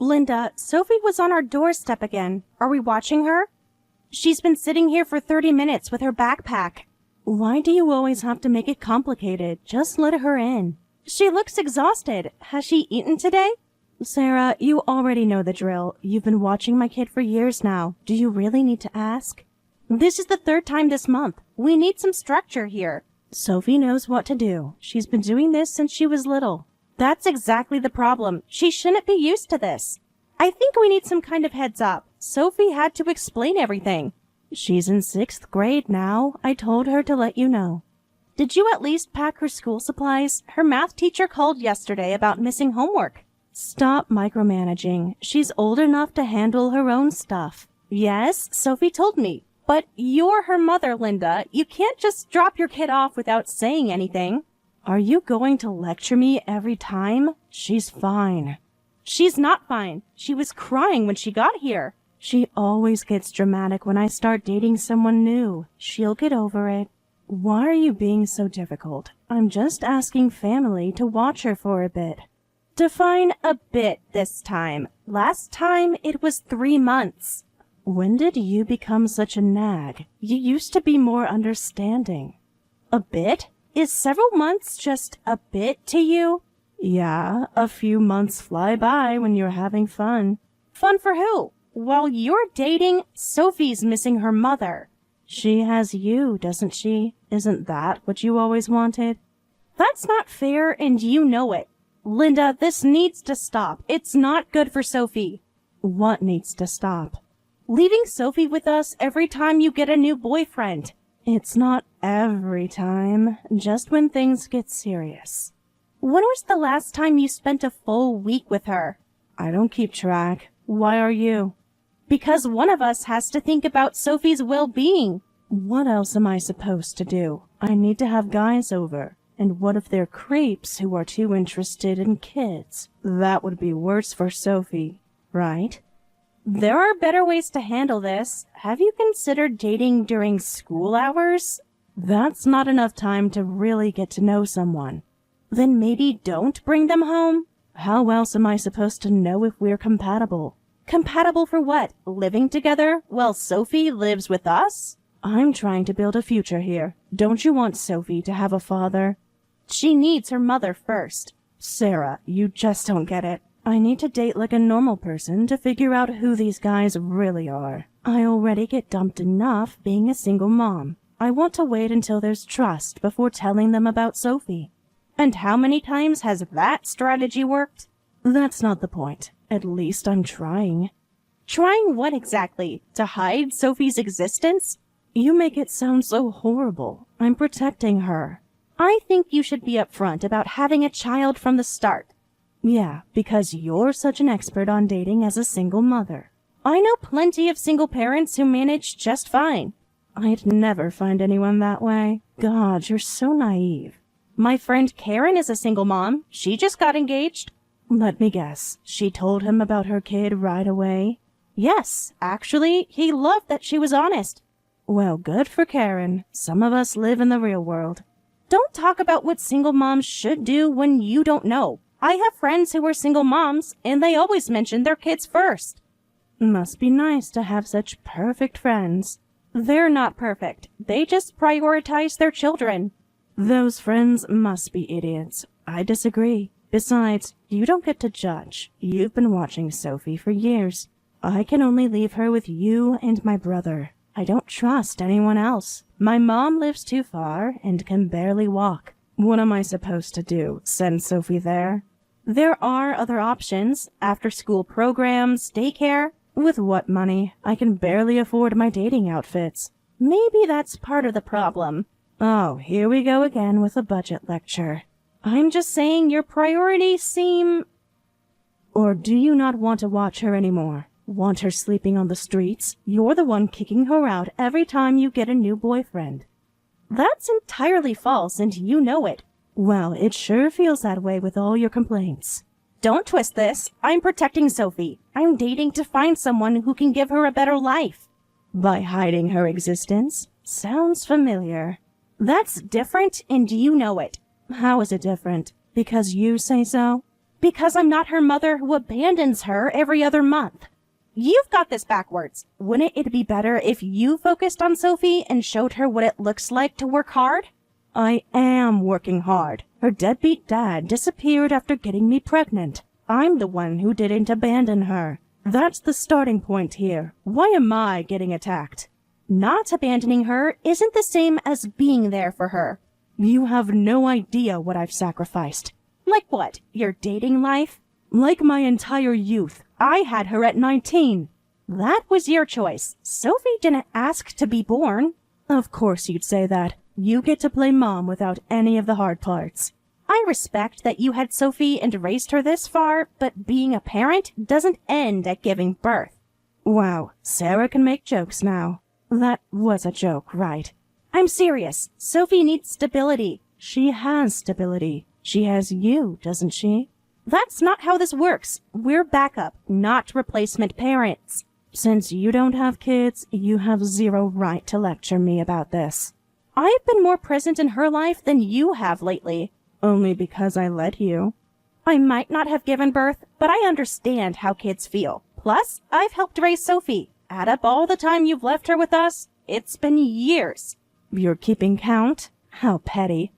Linda, Sophie was on our doorstep again. Are we watching her? She's been sitting here for 30 minutes with her backpack. Why do you always have to make it complicated? Just let her in. She looks exhausted. Has she eaten today? Sarah, you already know the drill. You've been watching my kid for years now. Do you really need to ask? This is the third time this month. We need some structure here. Sophie knows what to do. She's been doing this since she was little. That's exactly the problem. She shouldn't be used to this. I think we need some kind of heads up. Sophie had to explain everything. She's in 6th grade now. I told her to let you know. Did you at least pack her school supplies? Her math teacher called yesterday about missing homework. Stop micromanaging. She's old enough to handle her own stuff. Yes, Sophie told me. But you're her mother, Linda. You can't just drop your kid off without saying anything. Are you going to lecture me every time? She's fine. She's not fine. She was crying when she got here. She always gets dramatic when I start dating someone new. She'll get over it. Why are you being so difficult? I'm just asking family to watch her for a bit. Define a bit this time. Last time it was 3 months. When did you become such a nag? You used to be more understanding. A bit? Is several months just a bit to you? Yeah, a few months fly by when you're having fun. Fun for who? While you're dating, Sophie's missing her mother. She has you, doesn't she? Isn't that what you always wanted? That's not fair, and you know it. Linda, this needs to stop. It's not good for Sophie. What needs to stop? Leaving Sophie with us every time you get a new boyfriend. It's not every time, just when things get serious. When was the last time you spent a full week with her? I don't keep track. Why are you? Because one of us has to think about Sophie's well-being. What else am I supposed to do? I need to have guys over. And what if they're creeps who are too interested in kids? That would be worse for Sophie, right? There are better ways to handle this. Have you considered dating during school hours? That's not enough time to really get to know someone. Then maybe don't bring them home? How else am I supposed to know if we're compatible? Compatible for what? Living together while Sophie lives with us? I'm trying to build a future here. Don't you want Sophie to have a father? She needs her mother first. Sarah, you just don't get it. I need to date like a normal person to figure out who these guys really are. I already get dumped enough being a single mom. I want to wait until there's trust before telling them about Sophie. And how many times has that strategy worked? That's not the point. At least I'm trying. Trying what exactly? To hide Sophie's existence? You make it sound so horrible. I'm protecting her. I think you should be upfront about having a child from the start. Yeah, because you're such an expert on dating as a single mother. I know plenty of single parents who manage just fine. I'd never find anyone that way. God, you're so naive. My friend Karen is a single mom. She just got engaged. Let me guess. She told him about her kid right away? Yes, actually, he loved that she was honest. Well, good for Karen. Some of us live in the real world. Don't talk about what single moms should do when you don't know. I have friends who are single moms, and they always mention their kids first. Must be nice to have such perfect friends. They're not perfect. They just prioritize their children. Those friends must be idiots. I disagree. Besides, you don't get to judge. You've been watching Sophie for years. I can only leave her with you and my brother. I don't trust anyone else. My mom lives too far and can barely walk. What am I supposed to do? Send Sophie there? There are other options. After-school programs, daycare. With what money? I can barely afford my dating outfits. Maybe that's part of the problem. Oh, here we go again with a budget lecture. I'm just saying your priorities seem... Or do you not want to watch her anymore? Want her sleeping on the streets? You're the one kicking her out every time you get a new boyfriend. That's entirely false, and you know it. Well, it sure feels that way with all your complaints. Don't twist this. I'm protecting Sophie. I'm dating to find someone who can give her a better life. By hiding her existence? Sounds familiar. That's different, and you know it. How is it different? Because you say so? Because I'm not her mother who abandons her every other month. You've got this backwards. Wouldn't it be better if you focused on Sophie and showed her what it looks like to work hard? I am working hard. Her deadbeat dad disappeared after getting me pregnant. I'm the one who didn't abandon her. That's the starting point here. Why am I getting attacked? Not abandoning her isn't the same as being there for her. You have no idea what I've sacrificed. Like what? Your dating life? Like my entire youth. I had her at 19. That was your choice. Sophie didn't ask to be born. Of course you'd say that. You get to play mom without any of the hard parts. I respect that you had Sophie and raised her this far, but being a parent doesn't end at giving birth. Wow, Sarah can make jokes now. That was a joke, right? I'm serious. Sophie needs stability. She has stability. She has you, doesn't she? That's not how this works. We're backup, not replacement parents. Since you don't have kids, you have zero right to lecture me about this. I've been more present in her life than you have lately. Only because I let you. I might not have given birth, but I understand how kids feel. Plus, I've helped raise Sophie. Add up all the time you've left her with us. It's been years. You're keeping count? How petty.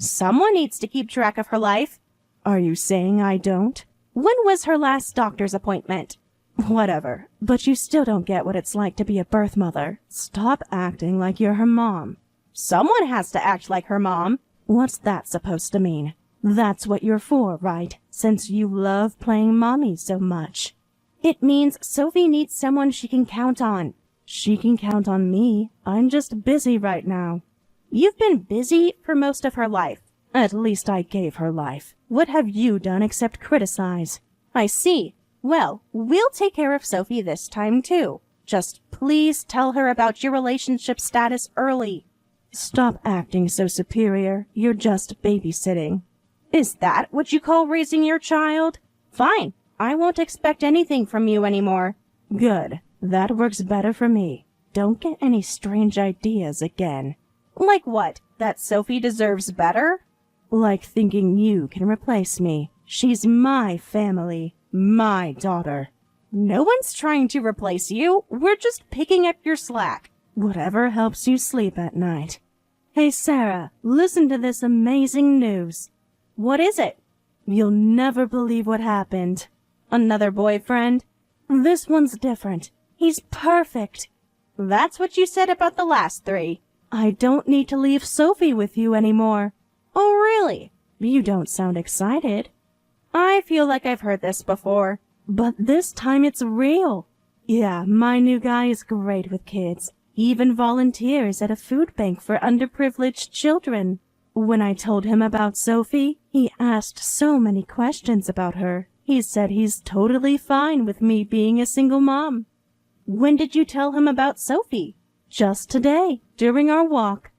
Someone needs to keep track of her life. Are you saying I don't? When was her last doctor's appointment? Whatever, but you still don't get what it's like to be a birth mother. Stop acting like you're her mom. Someone has to act like her mom. What's that supposed to mean? That's what you're for, right? Since you love playing mommy so much. It means Sophie needs someone she can count on. She can count on me. I'm just busy right now. You've been busy for most of her life. At least I gave her life. What have you done except criticize? I see. Well, we'll take care of Sophie this time too. Just please tell her about your relationship status early. Stop acting so superior. You're just babysitting. Is that what you call raising your child? Fine. I won't expect anything from you anymore. Good. That works better for me. Don't get any strange ideas again. Like what? That Sophie deserves better? Like thinking you can replace me. She's my family. My daughter. No one's trying to replace you. We're just picking up your slack. Whatever helps you sleep at night. Hey, Sarah, listen to this amazing news. What is it? You'll never believe what happened. Another boyfriend? This one's different. He's perfect. That's what you said about the last three. I don't need to leave Sophie with you anymore. Oh, really? You don't sound excited. I feel like I've heard this before. But this time it's real. Yeah, my new guy is great with kids. He even volunteers at a food bank for underprivileged children. When I told him about Sophie, he asked so many questions about her. He said he's totally fine with me being a single mom. When did you tell him about Sophie? Just today, during our walk.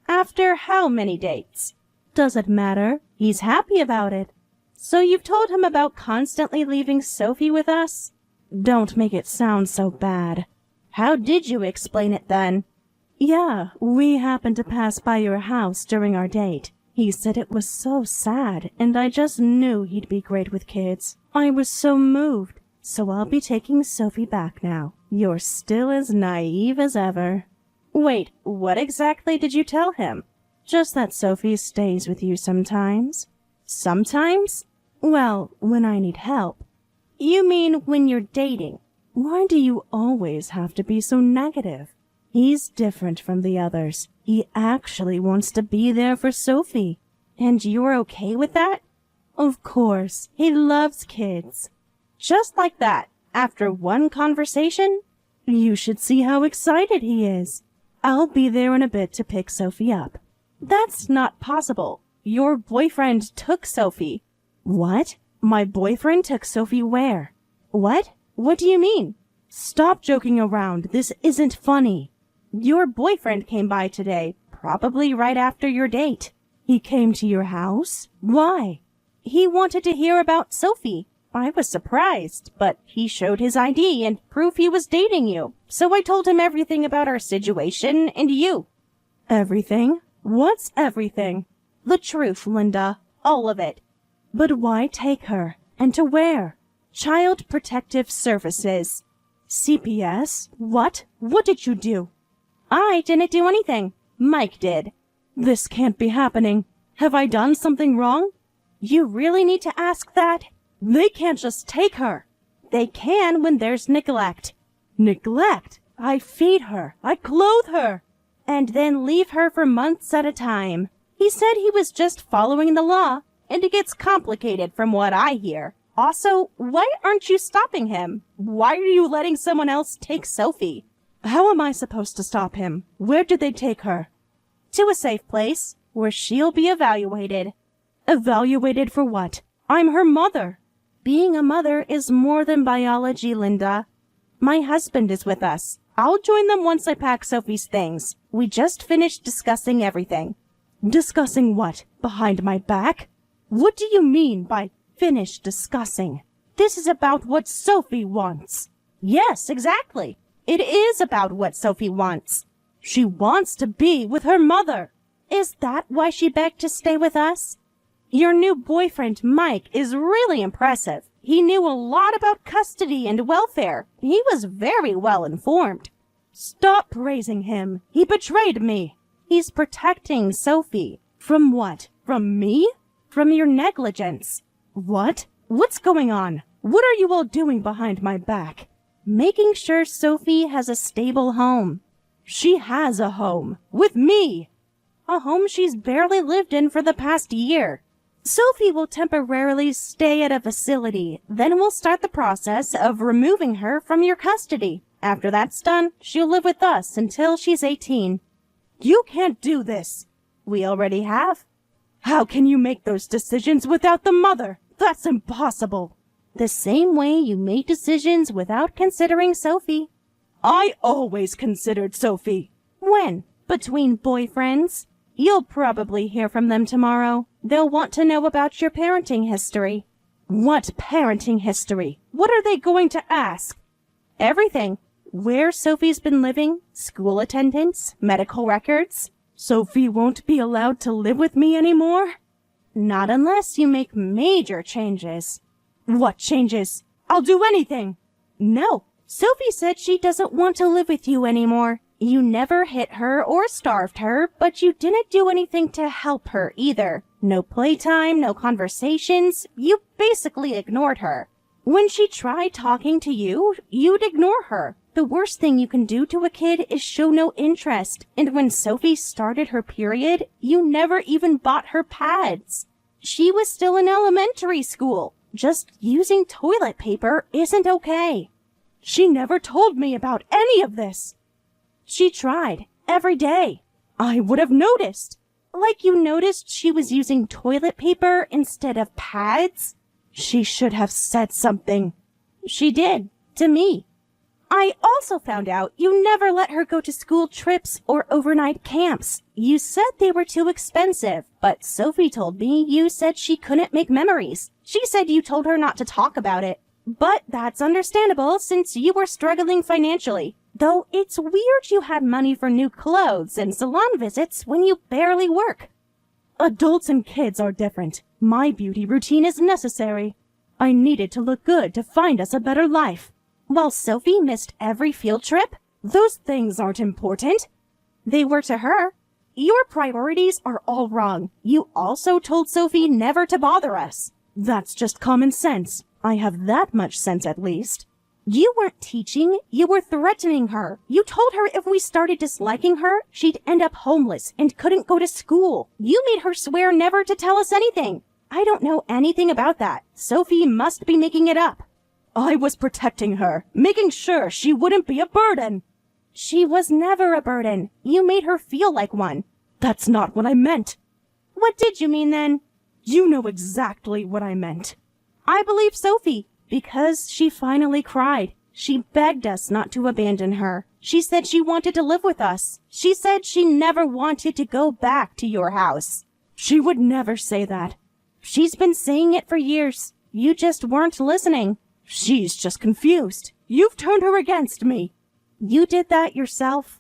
After how many dates? Doesn't matter. He's happy about it. So you've told him about constantly leaving Sophie with us? Don't make it sound so bad. How did you explain it then? Yeah, we happened to pass by your house during our date. He said it was so sad, and I just knew he'd be great with kids. I was so moved. So I'll be taking Sophie back now. You're still as naive as ever. Wait, what exactly did you tell him? Just that Sophie stays with you sometimes. Sometimes? Well, when I need help. You mean when you're dating? Why do you always have to be so negative? He's different from the others. He actually wants to be there for Sophie. And you're okay with that? Of course. He loves kids. Just like that, after one conversation? You should see how excited he is. I'll be there in a bit to pick Sophie up. That's not possible. Your boyfriend took Sophie. What? My boyfriend took Sophie where? What? What do you mean? Stop joking around. This isn't funny. Your boyfriend came by today, probably right after your date. He came to your house? Why? He wanted to hear about Sophie. I was surprised, but he showed his ID and proof he was dating you. So I told him everything about our situation and you. Everything? What's everything? The truth, Linda. All of it. But why take her? And to where? Child Protective Services. CPS? What? What did you do? I didn't do anything. Mike did. This can't be happening. Have I done something wrong? You really need to ask that? They can't just take her. They can when there's neglect. Neglect? I feed her. I clothe her. And then leave her for months at a time. He said he was just following the law, and it gets complicated from what I hear. Also, why aren't you stopping him? Why are you letting someone else take Sophie? How am I supposed to stop him? Where did they take her? To a safe place, where she'll be evaluated. Evaluated for what? I'm her mother. Being a mother is more than biology, Linda. My husband is with us. I'll join them once I pack Sophie's things. We just finished discussing everything. Discussing what? Behind my back? What do you mean by finished discussing? This is about what Sophie wants. Yes, exactly. It is about what Sophie wants. She wants to be with her mother. Is that why she begged to stay with us? Your new boyfriend, Mike, is really impressive. He knew a lot about custody and welfare. He was very well informed. Stop praising him. He betrayed me. He's protecting Sophie. From what? From me? From your negligence. What? What's going on? What are you all doing behind my back? Making sure Sophie has a stable home. She has a home. With me. A home she's barely lived in for the past year. Sophie will temporarily stay at a facility. Then we'll start the process of removing her from your custody. After that's done, she'll live with us until she's 18. You can't do this. We already have. How can you make those decisions without the mother? That's impossible. The same way you made decisions without considering Sophie. I always considered Sophie. When? Between boyfriends? You'll probably hear from them tomorrow. They'll want to know about your parenting history. What parenting history? What are they going to ask? Everything. Where Sophie's been living, school attendance, medical records. Sophie won't be allowed to live with me anymore? Not unless you make major changes. What changes? I'll do anything. No, Sophie said she doesn't want to live with you anymore. You never hit her or starved her, but you didn't do anything to help her either. No playtime, no conversations. You basically ignored her. When she tried talking to you, you'd ignore her. The worst thing you can do to a kid is show no interest. And when Sophie started her period, you never even bought her pads. She was still in elementary school. Just using toilet paper isn't okay. She never told me about any of this. She tried, every day. I would have noticed. Like you noticed she was using toilet paper instead of pads? She should have said something. She did, to me. I also found out you never let her go to school trips or overnight camps. You said they were too expensive, but Sophie told me you said she couldn't make memories. She said you told her not to talk about it. But that's understandable since you were struggling financially. Though it's weird you had money for new clothes and salon visits when you barely work. Adults and kids are different. My beauty routine is necessary. I needed to look good to find us a better life. While Sophie missed every field trip, those things aren't important. They were to her. Your priorities are all wrong. You also told Sophie never to bother us. That's just common sense. I have that much sense at least. You weren't teaching, you were threatening her. You told her if we started disliking her, she'd end up homeless and couldn't go to school. You made her swear never to tell us anything. I don't know anything about that. Sophie must be making it up. I was protecting her, making sure she wouldn't be a burden. She was never a burden. You made her feel like one. That's not what I meant. What did you mean then? You know exactly what I meant. I believe Sophie. Because she finally cried. She begged us not to abandon her. She said she wanted to live with us. She said she never wanted to go back to your house. She would never say that. She's been saying it for years. You just weren't listening. She's just confused. You've turned her against me. You did that yourself.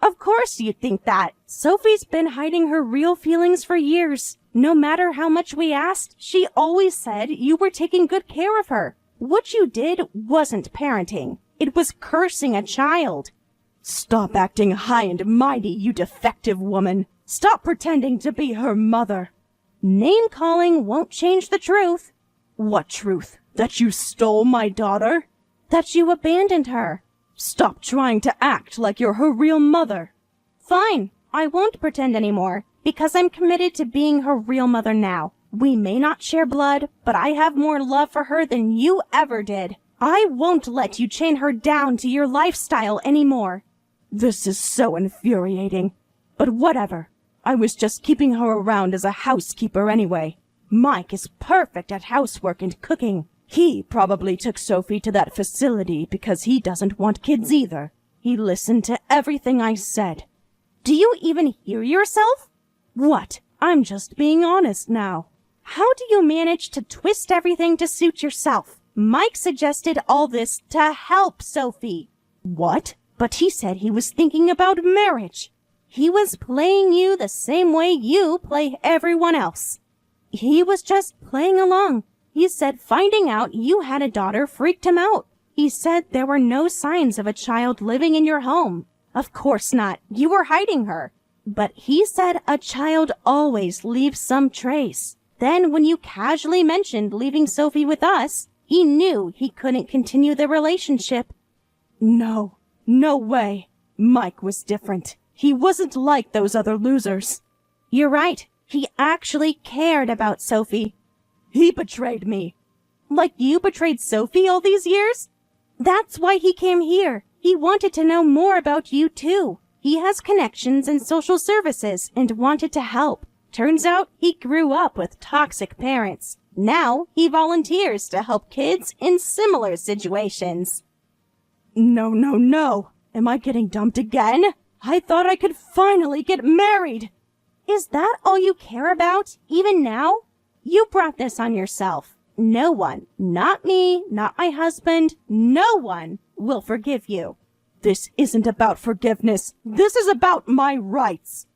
Of course you'd think that. Sophie's been hiding her real feelings for years. No matter how much we asked, she always said you were taking good care of her. What you did wasn't parenting. It was cursing a child. Stop acting high and mighty, you defective woman. Stop pretending to be her mother. Name-calling won't change the truth. What truth? That you stole my daughter? That you abandoned her. Stop trying to act like you're her real mother. Fine, I won't pretend anymore, because I'm committed to being her real mother now. We may not share blood, but I have more love for her than you ever did. I won't let you chain her down to your lifestyle anymore. This is so infuriating. But whatever. I was just keeping her around as a housekeeper anyway. Mike is perfect at housework and cooking. He probably took Sophie to that facility because he doesn't want kids either. He listened to everything I said. Do you even hear yourself? What? I'm just being honest now. How do you manage to twist everything to suit yourself? Mike suggested all this to help Sophie. What? But he said he was thinking about marriage. He was playing you the same way you play everyone else. He was just playing along. He said finding out you had a daughter freaked him out. He said there were no signs of a child living in your home. Of course not. You were hiding her. But he said a child always leaves some trace. Then when you casually mentioned leaving Sophie with us, he knew he couldn't continue the relationship. No way. Mike was different. He wasn't like those other losers. You're right. He actually cared about Sophie. He betrayed me. Like you betrayed Sophie all these years? That's why he came here. He wanted to know more about you too. He has connections in social services and wanted to help. Turns out he grew up with toxic parents. Now he volunteers to help kids in similar situations. No. Am I getting dumped again? I thought I could finally get married. Is that all you care about, even now? You brought this on yourself. No one, not me, not my husband, no one will forgive you. This isn't about forgiveness. This is about my rights.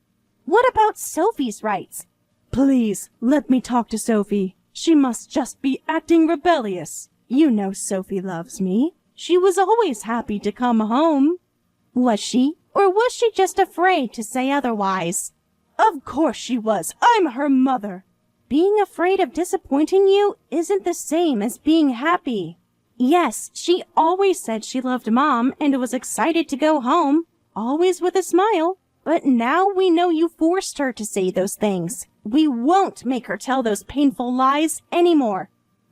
What about Sophie's rights? Please, let me talk to Sophie. She must just be acting rebellious. You know Sophie loves me. She was always happy to come home. Was she? Or was she just afraid to say otherwise? Of course she was. I'm her mother. Being afraid of disappointing you isn't the same as being happy. Yes, she always said she loved Mom and was excited to go home, always with a smile. But now we know you forced her to say those things. We won't make her tell those painful lies anymore.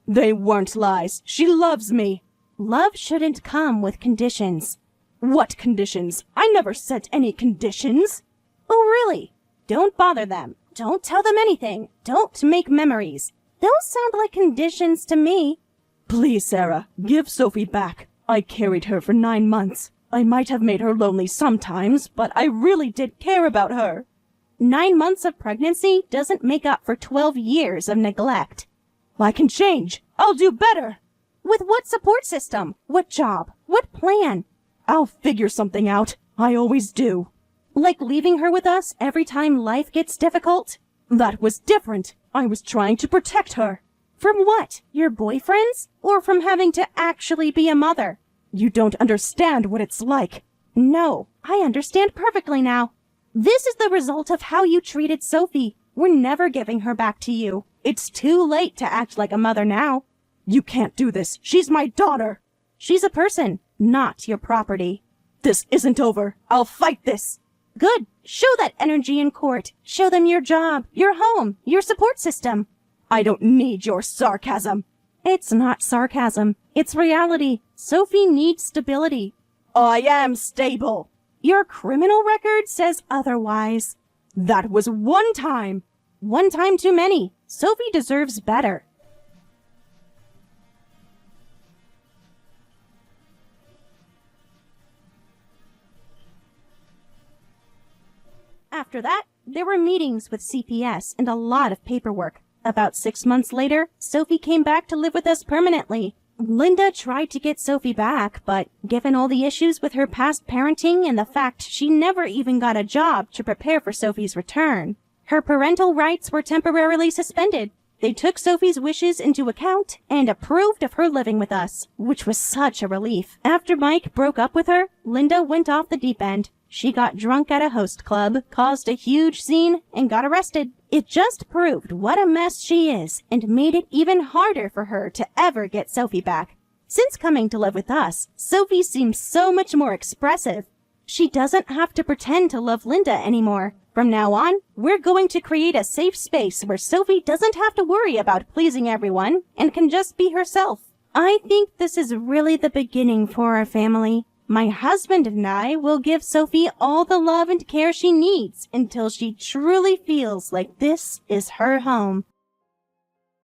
They weren't lies. She loves me. Love shouldn't come with conditions. What conditions? I never set any conditions. Oh, really? Don't bother them. Don't tell them anything. Don't make memories. Those sound like conditions to me. Please, Sarah, give Sophie back. I carried her for 9 months. I might have made her lonely sometimes, but I really did care about her. 9 months of pregnancy doesn't make up for 12 years of neglect. I can change. I'll do better. With what support system? What job? What plan? I'll figure something out. I always do. Like leaving her with us every time life gets difficult? That was different. I was trying to protect her. From what? Your boyfriends? Or from having to actually be a mother? You don't understand what it's like. No, I understand perfectly now. This is the result of how you treated Sophie. We're never giving her back to you. It's too late to act like a mother now. You can't do this. She's my daughter. She's a person, not your property. This isn't over. I'll fight this. Good. Show that energy in court. Show them your job, your home, your support system. I don't need your sarcasm. It's not sarcasm. It's reality. Sophie needs stability. I am stable. Your criminal record says otherwise. That was one time. One time too many. Sophie deserves better. After that, there were meetings with CPS and a lot of paperwork. About 6 months later, Sophie came back to live with us permanently. Linda tried to get Sophie back, but given all the issues with her past parenting and the fact she never even got a job to prepare for Sophie's return, Her parental rights were temporarily suspended. They took Sophie's wishes into account and approved of her living with us, which was such a relief. After Mike broke up with her, Linda went off the deep end. She got drunk at a host club, caused a huge scene, and got arrested. It just proved what a mess she is and made it even harder for her to ever get Sophie back. Since coming to live with us, Sophie seems so much more expressive. She doesn't have to pretend to love Linda anymore. From now on, we're going to create a safe space where Sophie doesn't have to worry about pleasing everyone and can just be herself. I think this is really the beginning for our family. My husband and I will give Sophie all the love and care she needs until she truly feels like this is her home.